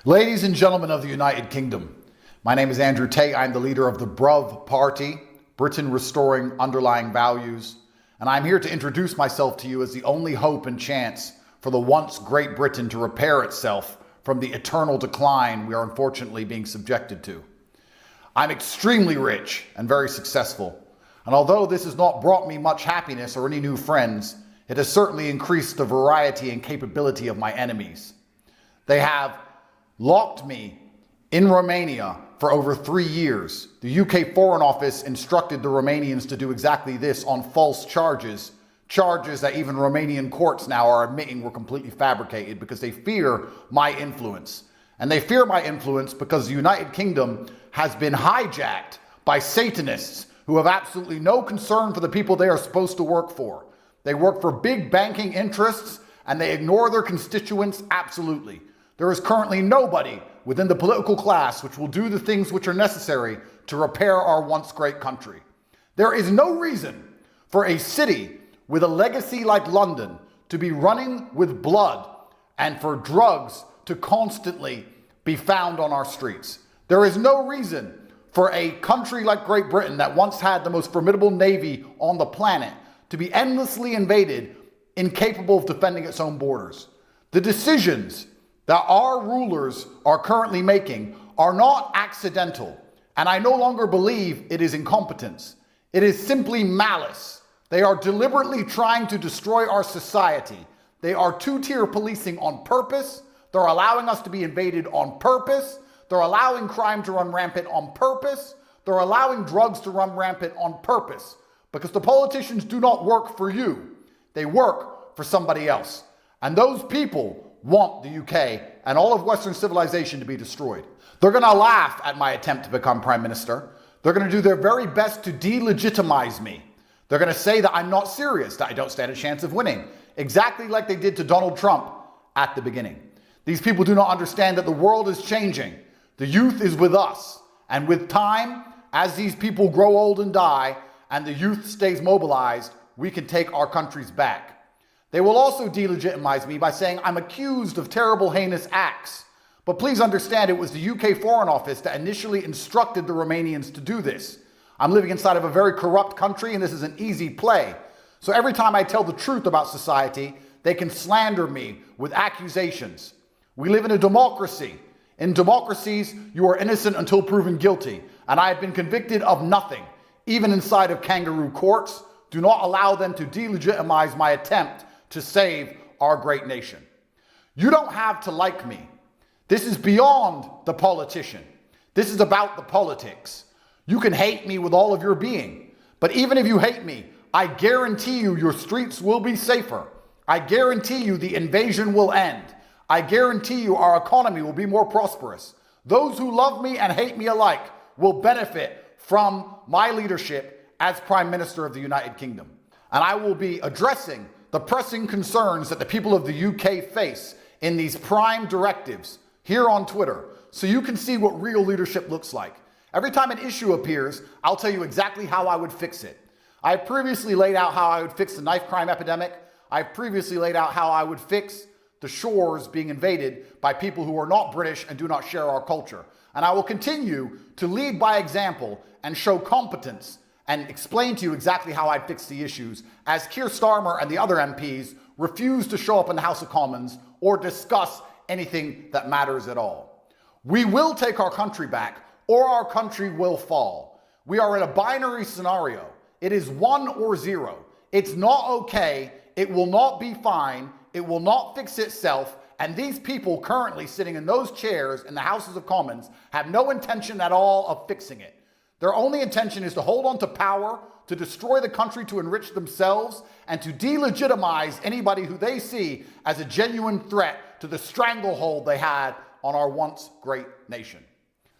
Ladies and gentlemen of the United Kingdom, my name is Andrew Tate. I'm the leader of the BRUV Party, Britain Restoring Underlying Values, and I'm here to introduce myself to you as the only hope and chance for the once Great Britain to repair itself from the eternal decline we are unfortunately being subjected to. I'm extremely rich and very successful, and although this has not brought me much happiness or any new friends, it has certainly increased the variety and capability of my enemies. They have locked me in Romania for over 3 years. The UK Foreign Office instructed the Romanians to do exactly this on false charges that even Romanian courts now are admitting were completely fabricated because they fear my influence. And they fear my influence because the United Kingdom has been hijacked by Satanists who have absolutely no concern for the people they are supposed to work for. They work for big banking interests and they ignore their constituents absolutely. There is currently nobody within the political class which will do the things which are necessary to repair our once great country. There is no reason for a city with a legacy like London to be running with blood and for drugs to constantly be found on our streets. There is no reason for a country like Great Britain that once had the most formidable navy on the planet to be endlessly invaded, incapable of defending its own borders. The decisions that our rulers are currently making are not accidental, and I no longer believe it is incompetence. It is simply malice. They are deliberately trying to destroy our society. They are two-tier policing on purpose. They're allowing us to be invaded on purpose. They're allowing crime to run rampant on purpose. They're allowing drugs to run rampant on purpose because the politicians do not work for you. They work for somebody else. And those people want the UK and all of Western civilization to be destroyed. They're going to laugh at my attempt to become Prime Minister. They're going to do their very best to delegitimize me. They're going to say that I'm not serious, that I don't stand a chance of winning, exactly like they did to Donald Trump at the beginning. These people do not understand that the world is changing. The youth is with us. And with time, as these people grow old and die, and the youth stays mobilized, we can take our countries back. They will also delegitimize me by saying I'm accused of terrible, heinous acts. But please understand it was the UK Foreign Office that initially instructed the Romanians to do this. I'm living inside of a very corrupt country and this is an easy play. So every time I tell the truth about society, they can slander me with accusations. We live in a democracy. In democracies, you are innocent until proven guilty. And I have been convicted of nothing, even inside of kangaroo courts. Do not allow them to delegitimize my attempt to save our great nation. You don't have to like me. This is beyond the politician. This is about the politics. You can hate me with all of your being, but even if you hate me, I guarantee you your streets will be safer. I guarantee you the invasion will end. I guarantee you our economy will be more prosperous. Those who love me and hate me alike will benefit from my leadership as Prime Minister of the United Kingdom. And I will be addressing the pressing concerns that the people of the UK face in these prime directives here on Twitter, so you can see what real leadership looks like. Every time an issue appears, I'll tell you exactly how I would fix it. I previously laid out how I would fix the knife crime epidemic. I previously laid out how I would fix the shores being invaded by people who are not British and do not share our culture. And I will continue to lead by example and show competence and explain to you exactly how I'd fix the issues, as Keir Starmer and the other MPs refuse to show up in the House of Commons or discuss anything that matters at all. We will take our country back, or our country will fall. We are in a binary scenario. It is 1 or 0. It's not okay, it will not be fine, it will not fix itself, and these people currently sitting in those chairs in the Houses of Commons have no intention at all of fixing it. Their only intention is to hold on to power, to destroy the country, to enrich themselves, and to delegitimize anybody who they see as a genuine threat to the stranglehold they had on our once great nation.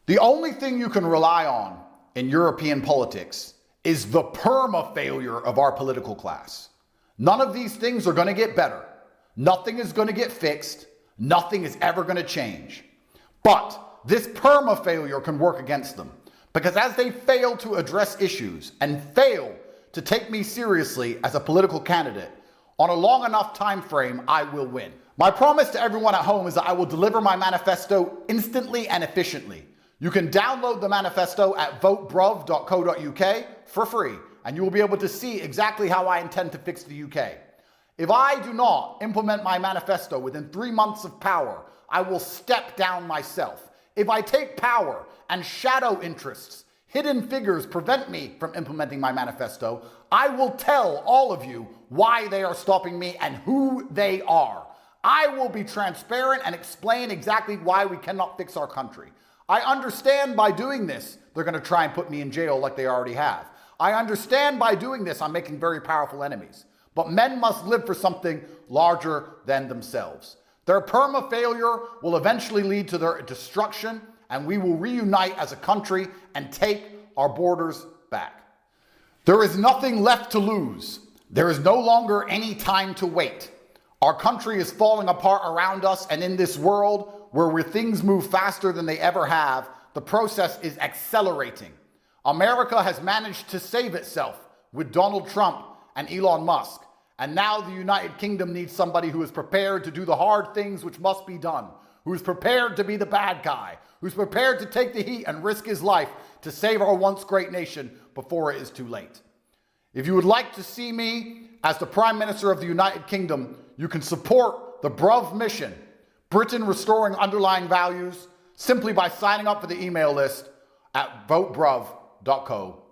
The only thing you can rely on in European politics is the perma-failure of our political class. None of these things are going to get better. Nothing is going to get fixed. Nothing is ever going to change. But this perma-failure can work against them. Because as they fail to address issues and fail to take me seriously as a political candidate, on a long enough time frame, I will win. My promise to everyone at home is that I will deliver my manifesto instantly and efficiently. You can download the manifesto at votebruv.co.uk for free, and you will be able to see exactly how I intend to fix the UK. If I do not implement my manifesto within 3 months of power, I will step down myself. If I take power and shadow interests, hidden figures prevent me from implementing my manifesto, I will tell all of you why they are stopping me and who they are. I will be transparent and explain exactly why we cannot fix our country. I understand by doing this, they're going to try and put me in jail like they already have. I understand by doing this, I'm making very powerful enemies. But men must live for something larger than themselves. Their perma-failure will eventually lead to their destruction, and we will reunite as a country and take our borders back. There is nothing left to lose. There is no longer any time to wait. Our country is falling apart around us, and in this world where things move faster than they ever have, the process is accelerating. America has managed to save itself with Donald Trump and Elon Musk, and now the United Kingdom needs somebody who is prepared to do the hard things which must be done, who is prepared to be the bad guy, who's prepared to take the heat and risk his life to save our once great nation before it is too late. If you would like to see me as the Prime Minister of the United Kingdom, you can support the Bruv mission, Britain Restoring Underlying Values, simply by signing up for the email list at votebruv.co.uk.